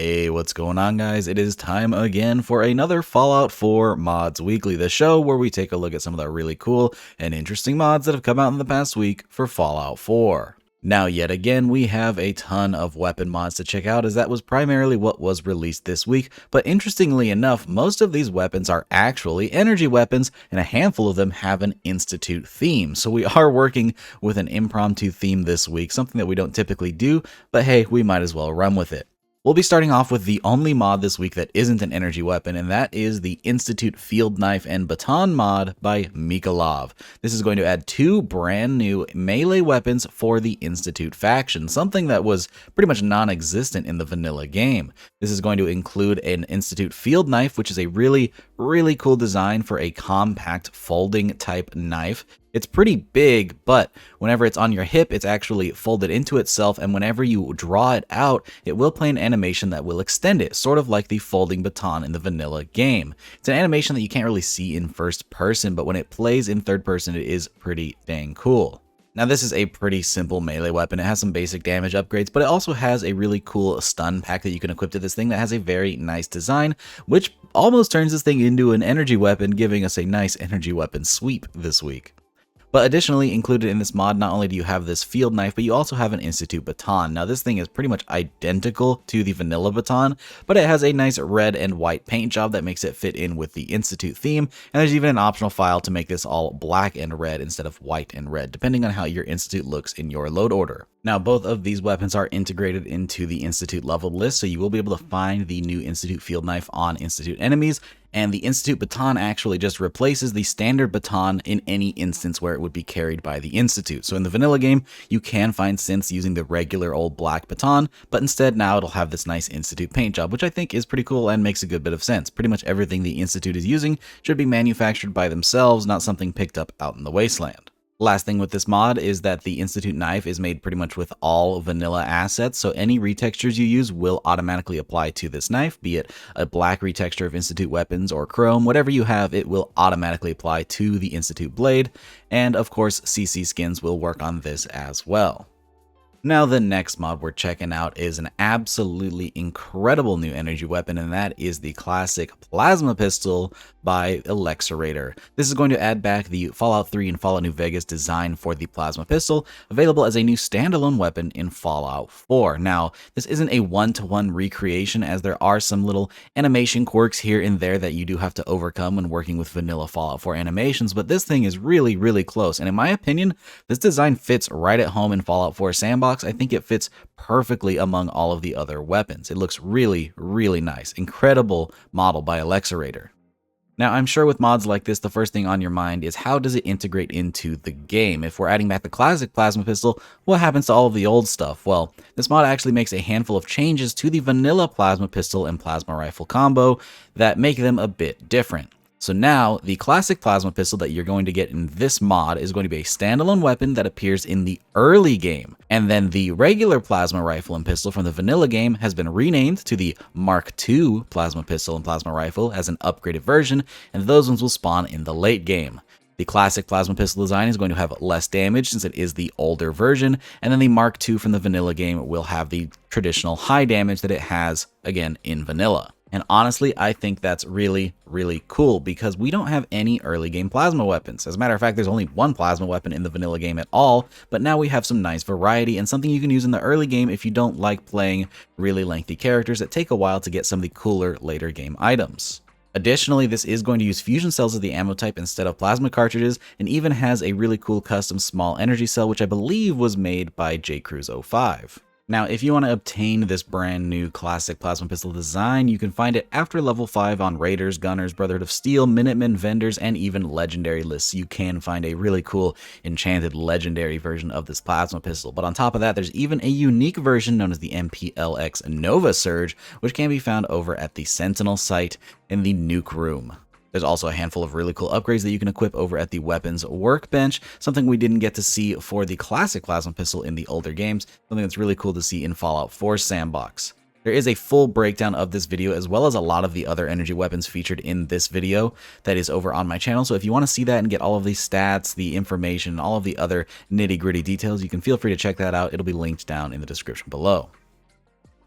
Hey, what's going on, guys? It is time again for another Fallout 4 Mods Weekly, the show where we take a look at some of the really cool and interesting mods that have come out in the past week for Fallout 4. Now, yet again, we have a ton of weapon mods to check out, as that was primarily what was released this week, but interestingly enough, most of these weapons are actually energy weapons, and a handful of them have an Institute theme. So we are working with an impromptu theme this week, something that we don't typically do, but hey, we might as well run with it. We'll be starting off with the only mod this week that isn't an energy weapon, and that is the Institute Field Knife and Baton mod by Micalov. This is going to add two brand new melee weapons for the Institute faction, something that was pretty much non-existent in the vanilla game. This is going to include an Institute Field Knife, which is a really cool design for a compact folding type knife. It's pretty big, but whenever it's on your hip, it's actually folded into itself, and whenever you draw it out, it will play an animation that will extend it, sort of like the folding baton in the vanilla game. It's an animation that you can't really see in first person, but when it plays in third person, it is pretty dang cool. Now, this is a pretty simple melee weapon. It has some basic damage upgrades, but it also has a really cool stun pack that you can equip to this thing that has a very nice design, which almost turns this thing into an energy weapon, giving us a nice energy weapon sweep this week. But additionally, included in this mod, not only do you have this field knife, but you also have an Institute baton. Now, this thing is pretty much identical to the vanilla baton, but it has a nice red and white paint job that makes it fit in with the Institute theme, and there's even an optional file to make this all black and red instead of white and red, depending on how your Institute looks in your load order. Now, both of these weapons are integrated into the Institute leveled list, so you will be able to find the new Institute field knife on Institute enemies, and the Institute baton actually just replaces the standard baton in any instance where it would be carried by the Institute. So in the vanilla game, you can find synths using the regular old black baton, but instead now it'll have this nice Institute paint job, which I think is pretty cool and makes a good bit of sense. Pretty much everything the Institute is using should be manufactured by themselves, not something picked up out in the wasteland. Last thing with this mod is that the Institute knife is made pretty much with all vanilla assets, so any retextures you use will automatically apply to this knife, be it a black retexture of Institute weapons or chrome, whatever you have, it will automatically apply to the Institute blade, and of course CC skins will work on this as well. Now, the next mod we're checking out is an absolutely incredible new energy weapon, and that is the classic plasma pistol by Alexerator. This is going to add back the Fallout 3 and Fallout New Vegas design for the plasma pistol, available as a new standalone weapon in Fallout 4. Now, this isn't a one-to-one recreation, as there are some little animation quirks here and there that you do have to overcome when working with vanilla Fallout 4 animations, but this thing is really close, and in my opinion, this design fits right at home in Fallout 4 Sandbox. I think it fits perfectly among all of the other weapons. It looks really nice. Incredible model by Alexerator. Now, I'm sure with mods like this, the first thing on your mind is how does it integrate into the game? If we're adding back the classic plasma pistol, what happens to all of the old stuff? Well, this mod actually makes a handful of changes to the vanilla plasma pistol and plasma rifle combo that make them a bit different. So now, the classic plasma pistol that you're going to get in this mod is going to be a standalone weapon that appears in the early game. And then the regular plasma rifle and pistol from the vanilla game has been renamed to the Mark II plasma pistol and plasma rifle as an upgraded version, and those ones will spawn in the late game. The classic plasma pistol design is going to have less damage since it is the older version, and then the Mark II from the vanilla game will have the traditional high damage that it has, again, in vanilla. And honestly, I think that's really cool because we don't have any early game plasma weapons. As a matter of fact, there's only one plasma weapon in the vanilla game at all, but now we have some nice variety and something you can use in the early game if you don't like playing really lengthy characters that take a while to get some of the cooler later game items. Additionally, this is going to use fusion cells as the ammo type instead of plasma cartridges, and even has a really cool custom small energy cell, which I believe was made by JCruz05. Now, if you want to obtain this brand new classic plasma pistol design, you can find it after level 5 on Raiders, Gunners, Brotherhood of Steel, Minutemen, Vendors, and even Legendary lists. You can find a really cool enchanted legendary version of this plasma pistol. But on top of that, there's even a unique version known as the MPLX Nova Surge, which can be found over at the Sentinel site in the Nuke Room. There's also a handful of really cool upgrades that you can equip over at the weapons workbench, something we didn't get to see for the classic plasma pistol in the older games, something that's really cool to see in Fallout 4 Sandbox. There is a full breakdown of this video as well as a lot of the other energy weapons featured in this video that is over on my channel, so if you want to see that and get all of the stats, the information, all of the other nitty-gritty details, you can feel free to check that out. It'll be linked down in the description below.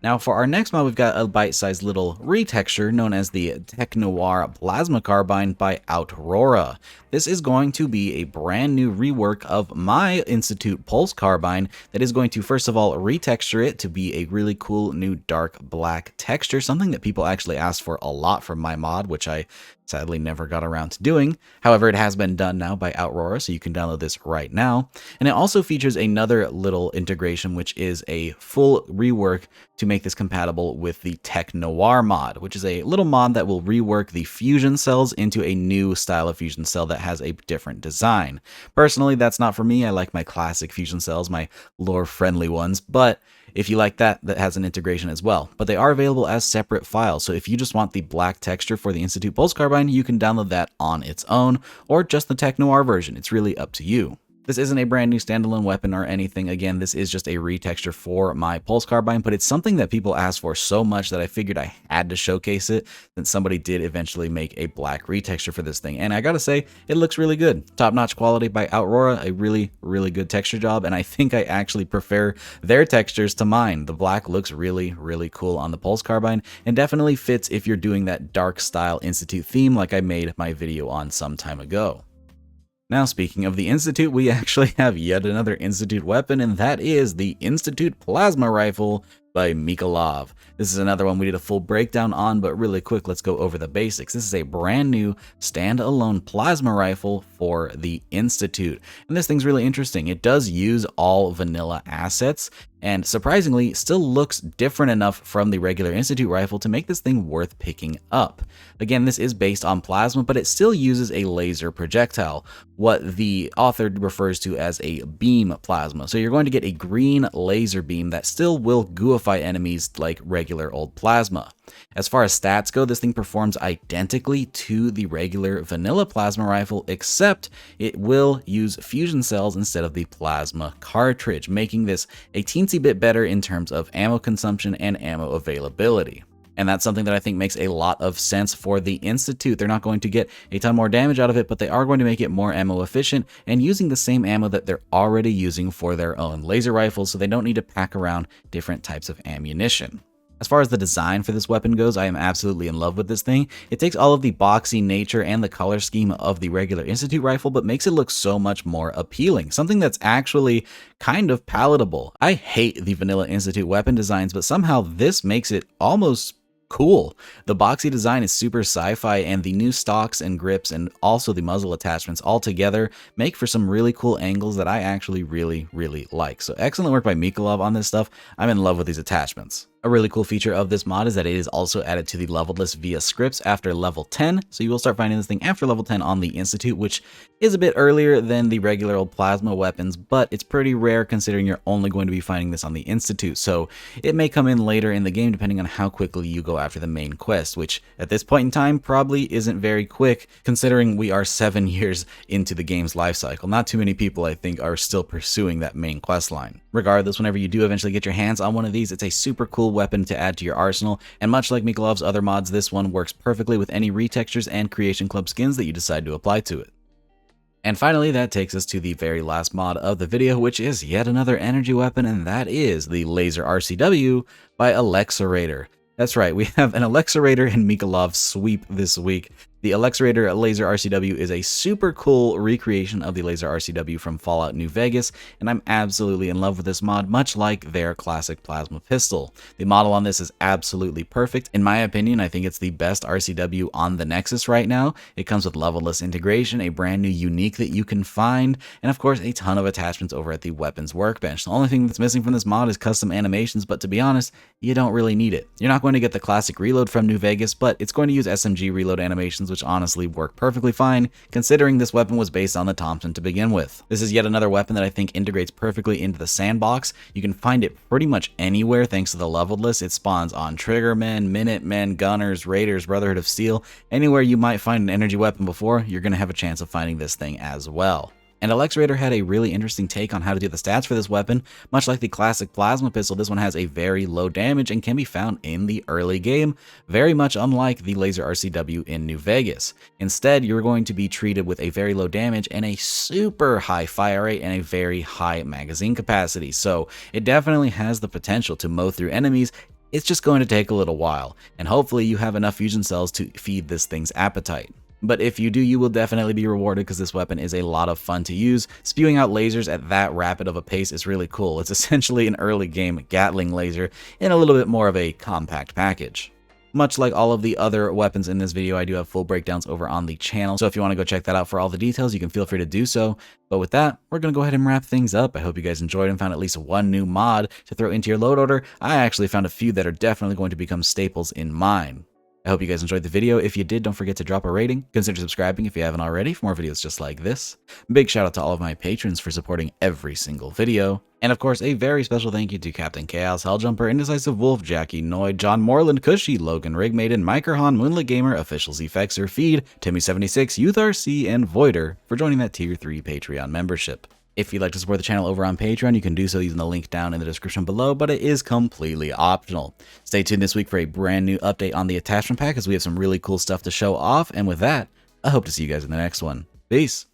Now for our next mod, we've got a bite-sized little retexture known as the Tech Noir Plasma Carbine by Outrora. This is going to be a brand new rework of my Institute Pulse Carbine that is going to first of all retexture it to be a really cool new dark black texture, something that people actually asked for a lot from my mod, which I sadly never got around to doing. However, it has been done now by Outrora, so you can download this right now. And it also features another little integration, which is a full rework to make this compatible with the Tech Noir mod, which is a little mod that will rework the fusion cells into a new style of fusion cell that has a different design. Personally, that's not for me. I like my classic fusion cells, my lore-friendly ones, but if you like that, that has an integration as well. But they are available as separate files, so if you just want the black texture for the Institute Pulse Carbine, you can download that on its own, or just the Tech Noir version. It's really up to you. This isn't a brand new standalone weapon or anything. Again, this is just a retexture for my Pulse Carbine, but it's something that people asked for so much that I figured I had to showcase it, since somebody did eventually make a black retexture for this thing. And I gotta say, it looks really good. Top-notch quality by Outrora, a really, really good texture job, and I think I actually prefer their textures to mine. The black looks really, really cool on the Pulse Carbine, and definitely fits if you're doing that dark style Institute theme like I made my video on some time ago. Now, speaking of the Institute, we actually have yet another Institute weapon, and that is the Institute Plasma Rifle by Micalov. This is another one we did a full breakdown on, but really quick, let's go over the basics. This is a brand new standalone plasma rifle for the Institute, and this thing's really interesting. It does use all vanilla assets, and surprisingly, still looks different enough from the regular Institute rifle to make this thing worth picking up. Again, this is based on plasma, but it still uses a laser projectile, what the author refers to as a beam plasma. So you're going to get a green laser beam that still will gooify enemies like regular old plasma. As far as stats go, this thing performs identically to the regular vanilla plasma rifle, except it will use fusion cells instead of the plasma cartridge, making this a teensy bit better in terms of ammo consumption and ammo availability. And that's something that I think makes a lot of sense for the Institute. They're not going to get a ton more damage out of it, but they are going to make it more ammo efficient and using the same ammo that they're already using for their own laser rifles, so they don't need to pack around different types of ammunition. As far as the design for this weapon goes, I am absolutely in love with this thing. It takes all of the boxy nature and the color scheme of the regular Institute rifle, but makes it look so much more appealing. Something that's actually kind of palatable. I hate the vanilla Institute weapon designs, but somehow this makes it almost cool. The boxy design is super sci-fi, and the new stocks and grips and also the muzzle attachments all together make for some really cool angles that I actually really like. So excellent work by Micalov on this stuff. I'm in love with these attachments. A really cool feature of this mod is that it is also added to the leveled list via scripts after level 10, so you will start finding this thing after level 10 on the Institute, which is a bit earlier than the regular old plasma weapons, but it's pretty rare considering you're only going to be finding this on the Institute, so it may come in later in the game depending on how quickly you go after the main quest, which at this point in time probably isn't very quick considering we are 7 years into the game's life cycle. Not too many people, I think, are still pursuing that main quest line. Regardless, whenever you do eventually get your hands on one of these, it's a super cool weapon to add to your arsenal, and much like Micalov's other mods, this one works perfectly with any retextures and Creation Club skins that you decide to apply to it. And finally, that takes us to the very last mod of the video, which is yet another energy weapon, and that is the Laser RCW by Alexerator. That's right, we have an Alexerator and Micalov sweep this week. The Alexerator Laser RCW is a super cool recreation of the Laser RCW from Fallout New Vegas, and I'm absolutely in love with this mod, much like their classic plasma pistol. The model on this is absolutely perfect. In my opinion, I think it's the best RCW on the Nexus right now. It comes with level-less integration, a brand new unique that you can find, and of course a ton of attachments over at the weapons workbench. The only thing that's missing from this mod is custom animations, but to be honest, you don't really need it. You're not going to get the classic reload from New Vegas, but it's going to use SMG reload animations, which honestly work perfectly fine, considering this weapon was based on the Thompson to begin with. This is yet another weapon that I think integrates perfectly into the sandbox. You can find it pretty much anywhere thanks to the leveled list. It spawns on Triggermen, Minutemen, Gunners, Raiders, Brotherhood of Steel. Anywhere you might find an energy weapon before, you're going to have a chance of finding this thing as well. And Alexerator had a really interesting take on how to do the stats for this weapon. Much like the classic plasma pistol, this one has a very low damage and can be found in the early game, very much unlike the Laser RCW in New Vegas. Instead, you're going to be treated with a very low damage and a super high fire rate and a very high magazine capacity, so it definitely has the potential to mow through enemies It's just going to take a little while, and hopefully you have enough fusion cells to feed this thing's appetite. But if you do, you will definitely be rewarded because this weapon is a lot of fun to use. Spewing out lasers at that rapid of a pace is really cool. It's essentially an early game Gatling laser in a little bit more of a compact package. Much like all of the other weapons in this video, I do have full breakdowns over on the channel, so if you want to go check that out for all the details, you can feel free to do so. But with that, we're going to go ahead and wrap things up. I hope you guys enjoyed and found at least one new mod to throw into your load order. I actually found a few that are definitely going to become staples in mine. I hope you guys enjoyed the video. If you did, don't forget to drop a rating. Consider subscribing if you haven't already for more videos just like this. Big shout out to all of my patrons for supporting every single video. And of course, a very special thank you to Captain Chaos, Helljumper, Indecisive Wolf, Jackie Noyd, John Moreland, Cushy, Logan Rigmaiden, Microhan, Moonlit Gamer, Official Zfexer, Feed, Timmy76, Youth RC, and Voider for joining that Tier 3 Patreon membership. If you'd like to support the channel over on Patreon, you can do so using the link down in the description below, but it is completely optional. Stay tuned this week for a brand new update on the attachment pack as we have some really cool stuff to show off, and with that, I hope to see you guys in the next one. Peace!